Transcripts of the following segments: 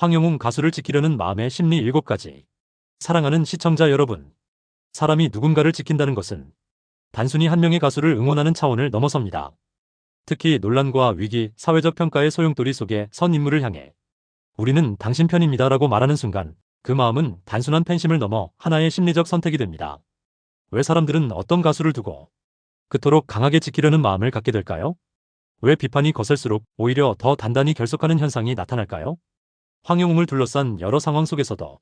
황영웅 가수를 지키려는 마음의 심리 7가지. 사랑하는 시청자 여러분, 사람이 누군가를 지킨다는 것은 단순히 한 명의 가수를 응원하는 차원을 넘어섭니다. 특히 논란과 위기, 사회적 평가의 소용돌이 속에 선 인물을 향해 우리는 당신 편입니다 라고 말하는 순간 그 마음은 단순한 팬심을 넘어 하나의 심리적 선택이 됩니다. 왜 사람들은 어떤 가수를 두고 그토록 강하게 지키려는 마음을 갖게 될까요? 왜 비판이 거셀수록 오히려 더 단단히 결속하는 현상이 나타날까요? 황영웅을 둘러싼 여러 상황 속에서도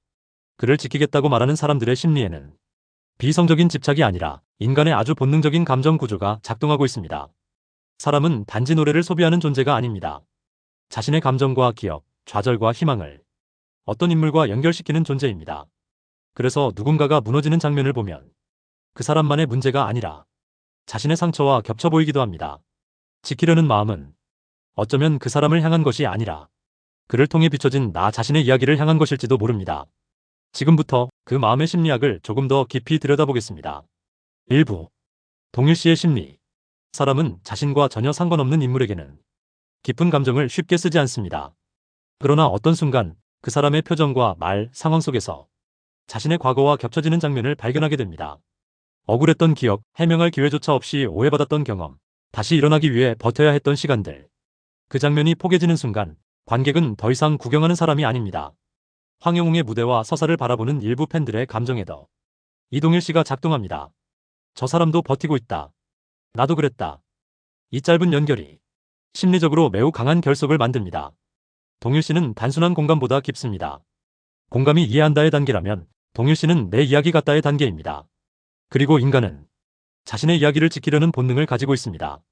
그를 지키겠다고 말하는 사람들의 심리에는 비이성적인 집착이 아니라 인간의 아주 본능적인 감정 구조가 작동하고 있습니다. 사람은 단지 노래를 소비하는 존재가 아닙니다. 자신의 감정과 기억, 좌절과 희망을 어떤 인물과 연결시키는 존재입니다. 그래서 누군가가 무너지는 장면을 보면 그 사람만의 문제가 아니라 자신의 상처와 겹쳐 보이기도 합니다. 지키려는 마음은 어쩌면 그 사람을 향한 것이 아니라 그를 통해 비춰진 나 자신의 이야기를 향한 것일지도 모릅니다. 지금부터 그 마음의 심리학을 조금 더 깊이 들여다보겠습니다. 1부. 동일시의 심리. 사람은 자신과 전혀 상관없는 인물에게는 깊은 감정을 쉽게 쓰지 않습니다. 그러나 어떤 순간 그 사람의 표정과 말, 상황 속에서 자신의 과거와 겹쳐지는 장면을 발견하게 됩니다. 억울했던 기억, 해명할 기회조차 없이 오해받았던 경험, 다시 일어나기 위해 버텨야 했던 시간들. 그 장면이 포개지는 순간 관객은 더 이상 구경하는 사람이 아닙니다. 황영웅의 무대와 서사를 바라보는 일부 팬들의 감정에도 이동일 씨가 작동합니다. 저 사람도 버티고 있다. 나도 그랬다. 이 짧은 연결이 심리적으로 매우 강한 결속을 만듭니다. 동일 씨는 단순한 공감보다 깊습니다. 공감이 이해한다의 단계라면 동일 씨는 내 이야기 같다의 단계입니다. 그리고 인간은 자신의 이야기를 지키려는 본능을 가지고 있습니다.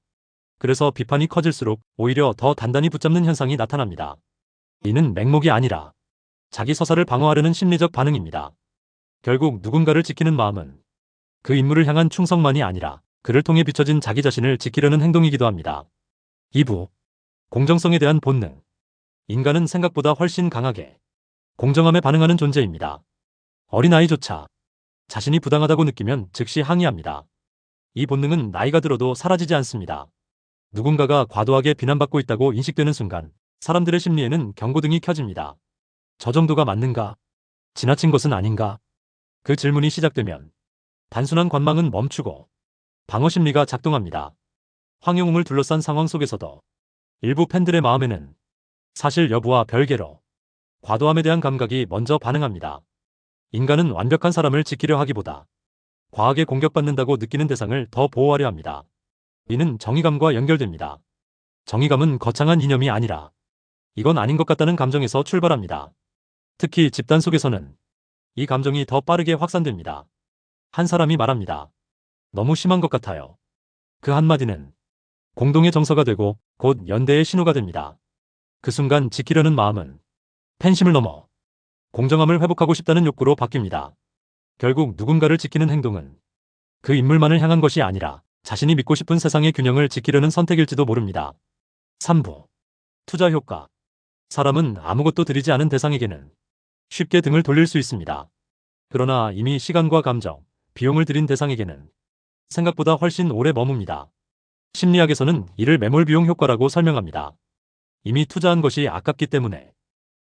그래서 비판이 커질수록 오히려 더 단단히 붙잡는 현상이 나타납니다. 이는 맹목이 아니라 자기 서사를 방어하려는 심리적 반응입니다. 결국 누군가를 지키는 마음은 그 인물을 향한 충성만이 아니라 그를 통해 비춰진 자기 자신을 지키려는 행동이기도 합니다. 2부. 공정성에 대한 본능. 인간은 생각보다 훨씬 강하게 공정함에 반응하는 존재입니다. 어린아이조차 자신이 부당하다고 느끼면 즉시 항의합니다. 이 본능은 나이가 들어도 사라지지 않습니다. 누군가가 과도하게 비난받고 있다고 인식되는 순간 사람들의 심리에는 경고등이 켜집니다. 저 정도가 맞는가? 지나친 것은 아닌가? 그 질문이 시작되면 단순한 관망은 멈추고 방어 심리가 작동합니다. 황영웅을 둘러싼 상황 속에서도 일부 팬들의 마음에는 사실 여부와 별개로 과도함에 대한 감각이 먼저 반응합니다. 인간은 완벽한 사람을 지키려 하기보다 과하게 공격받는다고 느끼는 대상을 더 보호하려 합니다. 이는 정의감과 연결됩니다. 정의감은 거창한 이념이 아니라 이건 아닌 것 같다는 감정에서 출발합니다. 특히 집단 속에서는 이 감정이 더 빠르게 확산됩니다. 한 사람이 말합니다. 너무 심한 것 같아요. 그 한마디는 공동의 정서가 되고 곧 연대의 신호가 됩니다. 그 순간 지키려는 마음은 팬심을 넘어 공정함을 회복하고 싶다는 욕구로 바뀝니다. 결국 누군가를 지키는 행동은 그 인물만을 향한 것이 아니라 자신이 믿고 싶은 세상의 균형을 지키려는 선택일지도 모릅니다. 3부. 투자 효과. 사람은 아무것도 들이지 않은 대상에게는 쉽게 등을 돌릴 수 있습니다. 그러나 이미 시간과 감정, 비용을 들인 대상에게는 생각보다 훨씬 오래 머뭅니다. 심리학에서는 이를 매몰 비용 효과라고 설명합니다. 이미 투자한 것이 아깝기 때문에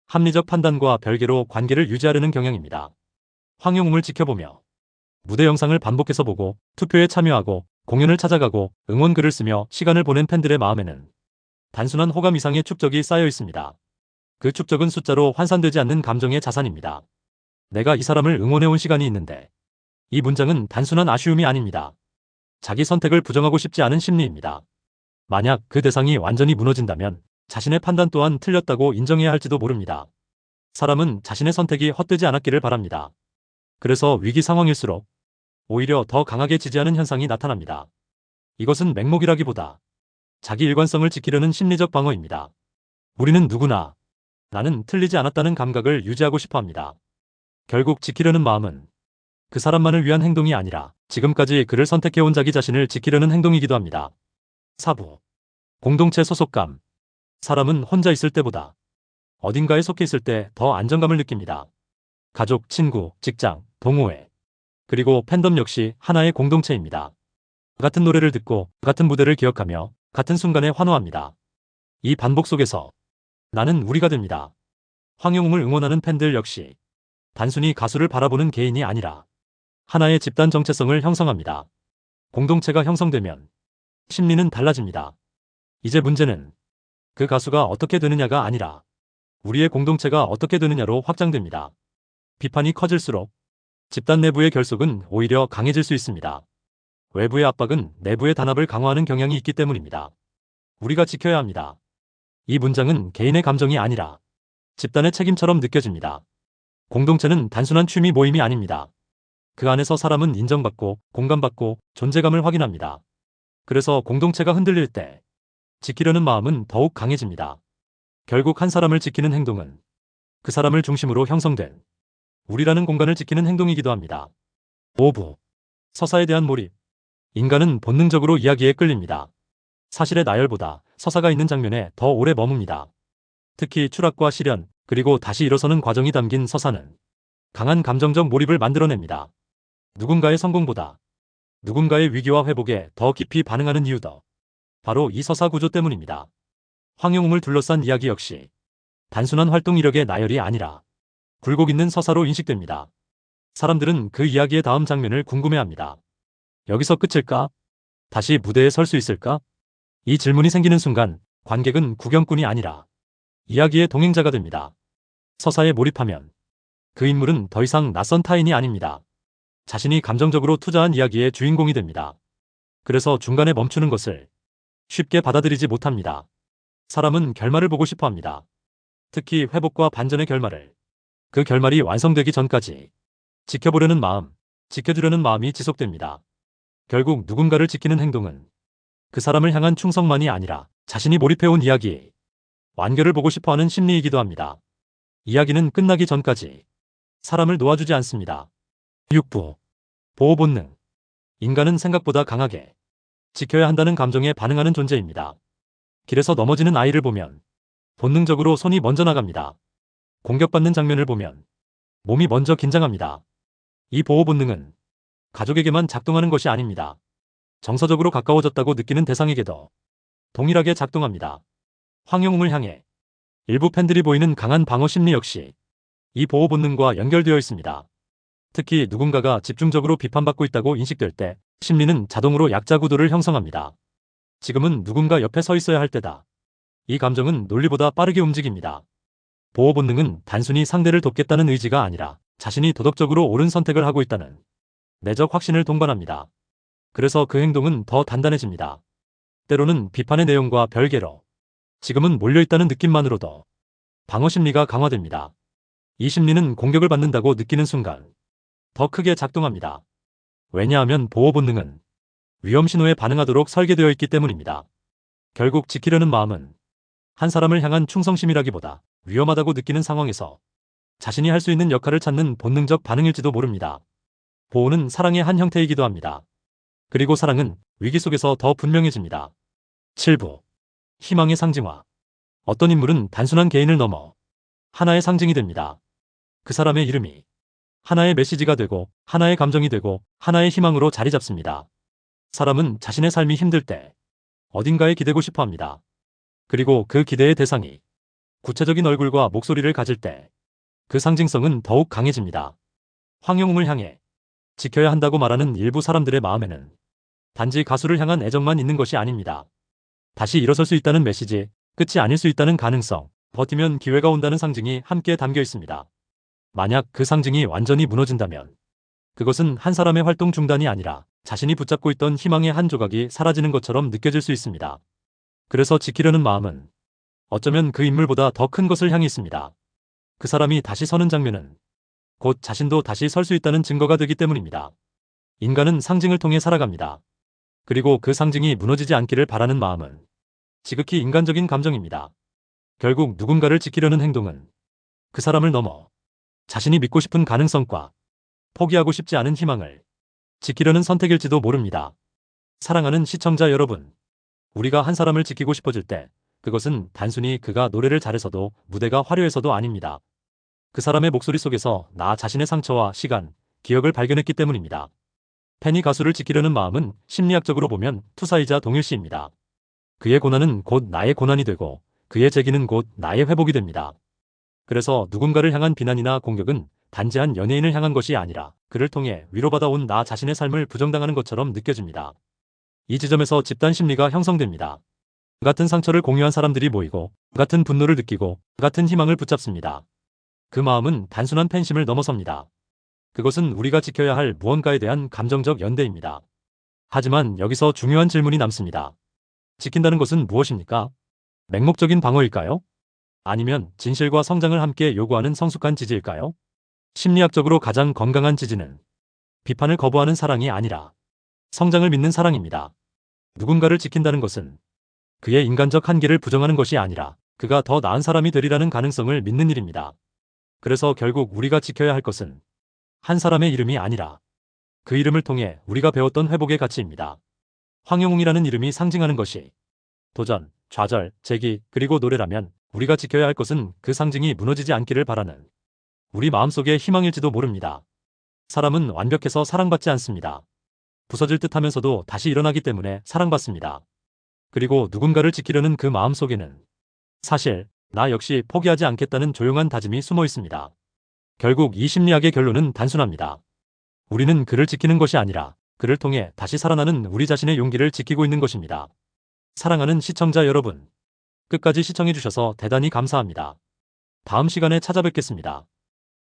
합리적 판단과 별개로 관계를 유지하려는 경향입니다. 황영웅을 지켜보며 무대 영상을 반복해서 보고 투표에 참여하고 공연을 찾아가고 응원글을 쓰며 시간을 보낸 팬들의 마음에는 단순한 호감 이상의 축적이 쌓여 있습니다. 그 축적은 숫자로 환산되지 않는 감정의 자산입니다. 내가 이 사람을 응원해온 시간이 있는데 이 문장은 단순한 아쉬움이 아닙니다. 자기 선택을 부정하고 싶지 않은 심리입니다. 만약 그 대상이 완전히 무너진다면 자신의 판단 또한 틀렸다고 인정해야 할지도 모릅니다. 사람은 자신의 선택이 헛되지 않았기를 바랍니다. 그래서 위기 상황일수록 오히려 더 강하게 지지하는 현상이 나타납니다. 이것은 맹목이라기보다 자기 일관성을 지키려는 심리적 방어입니다. 우리는 누구나 나는 틀리지 않았다는 감각을 유지하고 싶어 합니다. 결국 지키려는 마음은 그 사람만을 위한 행동이 아니라 지금까지 그를 선택해온 자기 자신을 지키려는 행동이기도 합니다. 4부. 공동체 소속감. 사람은 혼자 있을 때보다 어딘가에 속해 있을 때 더 안정감을 느낍니다. 가족, 친구, 직장, 동호회, 그리고 팬덤 역시 하나의 공동체입니다. 같은 노래를 듣고 같은 무대를 기억하며 같은 순간에 환호합니다. 이 반복 속에서 나는 우리가 됩니다. 황영웅을 응원하는 팬들 역시 단순히 가수를 바라보는 개인이 아니라 하나의 집단 정체성을 형성합니다. 공동체가 형성되면 심리는 달라집니다. 이제 문제는 그 가수가 어떻게 되느냐가 아니라 우리의 공동체가 어떻게 되느냐로 확장됩니다. 비판이 커질수록 집단 내부의 결속은 오히려 강해질 수 있습니다. 외부의 압박은 내부의 단합을 강화하는 경향이 있기 때문입니다. 우리가 지켜야 합니다. 이 문장은 개인의 감정이 아니라 집단의 책임처럼 느껴집니다. 공동체는 단순한 취미 모임이 아닙니다. 그 안에서 사람은 인정받고 공감받고 존재감을 확인합니다. 그래서 공동체가 흔들릴 때 지키려는 마음은 더욱 강해집니다. 결국 한 사람을 지키는 행동은 그 사람을 중심으로 형성된 우리라는 공간을 지키는 행동이기도 합니다. 5부. 서사에 대한 몰입. 인간은 본능적으로 이야기에 끌립니다. 사실의 나열보다 서사가 있는 장면에 더 오래 머뭅니다. 특히 추락과 실현, 그리고 다시 일어서는 과정이 담긴 서사는 강한 감정적 몰입을 만들어냅니다. 누군가의 성공보다 누군가의 위기와 회복에 더 깊이 반응하는 이유도 바로 이 서사 구조 때문입니다. 황영웅을 둘러싼 이야기 역시 단순한 활동 이력의 나열이 아니라 굴곡 있는 서사로 인식됩니다. 사람들은 그 이야기의 다음 장면을 궁금해합니다. 여기서 끝일까? 다시 무대에 설 수 있을까? 이 질문이 생기는 순간 관객은 구경꾼이 아니라 이야기의 동행자가 됩니다. 서사에 몰입하면 그 인물은 더 이상 낯선 타인이 아닙니다. 자신이 감정적으로 투자한 이야기의 주인공이 됩니다. 그래서 중간에 멈추는 것을 쉽게 받아들이지 못합니다. 사람은 결말을 보고 싶어 합니다. 특히 회복과 반전의 결말을. 그 결말이 완성되기 전까지 지켜보려는 마음, 지켜주려는 마음이 지속됩니다. 결국 누군가를 지키는 행동은 그 사람을 향한 충성만이 아니라 자신이 몰입해온 이야기, 완결을 보고 싶어하는 심리이기도 합니다. 이야기는 끝나기 전까지 사람을 놓아주지 않습니다. 6부. 보호 본능. 인간은 생각보다 강하게 지켜야 한다는 감정에 반응하는 존재입니다. 길에서 넘어지는 아이를 보면 본능적으로 손이 먼저 나갑니다. 공격받는 장면을 보면 몸이 먼저 긴장합니다. 이 보호 본능은 가족에게만 작동하는 것이 아닙니다. 정서적으로 가까워졌다고 느끼는 대상에게도 동일하게 작동합니다. 황영웅을 향해 일부 팬들이 보이는 강한 방어 심리 역시 이 보호 본능과 연결되어 있습니다. 특히 누군가가 집중적으로 비판받고 있다고 인식될 때 심리는 자동으로 약자 구도를 형성합니다. 지금은 누군가 옆에 서 있어야 할 때다. 이 감정은 논리보다 빠르게 움직입니다. 보호 본능은 단순히 상대를 돕겠다는 의지가 아니라 자신이 도덕적으로 옳은 선택을 하고 있다는 내적 확신을 동반합니다. 그래서 그 행동은 더 단단해집니다. 때로는 비판의 내용과 별개로 지금은 몰려있다는 느낌만으로도 방어 심리가 강화됩니다. 이 심리는 공격을 받는다고 느끼는 순간 더 크게 작동합니다. 왜냐하면 보호 본능은 위험 신호에 반응하도록 설계되어 있기 때문입니다. 결국 지키려는 마음은 한 사람을 향한 충성심이라기보다 위험하다고 느끼는 상황에서 자신이 할 수 있는 역할을 찾는 본능적 반응일지도 모릅니다. 보호는 사랑의 한 형태이기도 합니다. 그리고 사랑은 위기 속에서 더 분명해집니다. 7부. 희망의 상징화. 어떤 인물은 단순한 개인을 넘어 하나의 상징이 됩니다. 그 사람의 이름이 하나의 메시지가 되고 하나의 감정이 되고 하나의 희망으로 자리 잡습니다. 사람은 자신의 삶이 힘들 때 어딘가에 기대고 싶어 합니다. 그리고 그 기대의 대상이 구체적인 얼굴과 목소리를 가질 때 그 상징성은 더욱 강해집니다. 황영웅을 향해 지켜야 한다고 말하는 일부 사람들의 마음에는 단지 가수를 향한 애정만 있는 것이 아닙니다. 다시 일어설 수 있다는 메시지, 끝이 아닐 수 있다는 가능성, 버티면 기회가 온다는 상징이 함께 담겨 있습니다. 만약 그 상징이 완전히 무너진다면 그것은 한 사람의 활동 중단이 아니라 자신이 붙잡고 있던 희망의 한 조각이 사라지는 것처럼 느껴질 수 있습니다. 그래서 지키려는 마음은 어쩌면 그 인물보다 더 큰 것을 향해 있습니다. 그 사람이 다시 서는 장면은 곧 자신도 다시 설 수 있다는 증거가 되기 때문입니다. 인간은 상징을 통해 살아갑니다. 그리고 그 상징이 무너지지 않기를 바라는 마음은 지극히 인간적인 감정입니다. 결국 누군가를 지키려는 행동은 그 사람을 넘어 자신이 믿고 싶은 가능성과 포기하고 싶지 않은 희망을 지키려는 선택일지도 모릅니다. 사랑하는 시청자 여러분, 우리가 한 사람을 지키고 싶어질 때 그것은 단순히 그가 노래를 잘해서도 무대가 화려해서도 아닙니다. 그 사람의 목소리 속에서 나 자신의 상처와 시간, 기억을 발견했기 때문입니다. 팬이 가수를 지키려는 마음은 심리학적으로 보면 투사이자 동일시입니다. 그의 고난은 곧 나의 고난이 되고 그의 재기는 곧 나의 회복이 됩니다. 그래서 누군가를 향한 비난이나 공격은 단지 한 연예인을 향한 것이 아니라 그를 통해 위로받아 온 나 자신의 삶을 부정당하는 것처럼 느껴집니다. 이 지점에서 집단 심리가 형성됩니다. 같은 상처를 공유한 사람들이 모이고 같은 분노를 느끼고 같은 희망을 붙잡습니다. 그 마음은 단순한 팬심을 넘어섭니다. 그것은 우리가 지켜야 할 무언가에 대한 감정적 연대입니다. 하지만 여기서 중요한 질문이 남습니다. 지킨다는 것은 무엇입니까? 맹목적인 방어일까요? 아니면 진실과 성장을 함께 요구하는 성숙한 지지일까요? 심리학적으로 가장 건강한 지지는 비판을 거부하는 사랑이 아니라 성장을 믿는 사랑입니다. 누군가를 지킨다는 것은 그의 인간적 한계를 부정하는 것이 아니라 그가 더 나은 사람이 되리라는 가능성을 믿는 일입니다. 그래서 결국 우리가 지켜야 할 것은 한 사람의 이름이 아니라 그 이름을 통해 우리가 배웠던 회복의 가치입니다. 황영웅이라는 이름이 상징하는 것이 도전, 좌절, 재기, 그리고 노래라면 우리가 지켜야 할 것은 그 상징이 무너지지 않기를 바라는 우리 마음속의 희망일지도 모릅니다. 사람은 완벽해서 사랑받지 않습니다. 부서질 듯 하면서도 다시 일어나기 때문에 사랑받습니다. 그리고 누군가를 지키려는 그 마음 속에는 사실 나 역시 포기하지 않겠다는 조용한 다짐이 숨어 있습니다. 결국 이 심리학의 결론은 단순합니다. 우리는 그를 지키는 것이 아니라 그를 통해 다시 살아나는 우리 자신의 용기를 지키고 있는 것입니다. 사랑하는 시청자 여러분, 끝까지 시청해주셔서 대단히 감사합니다. 다음 시간에 찾아뵙겠습니다.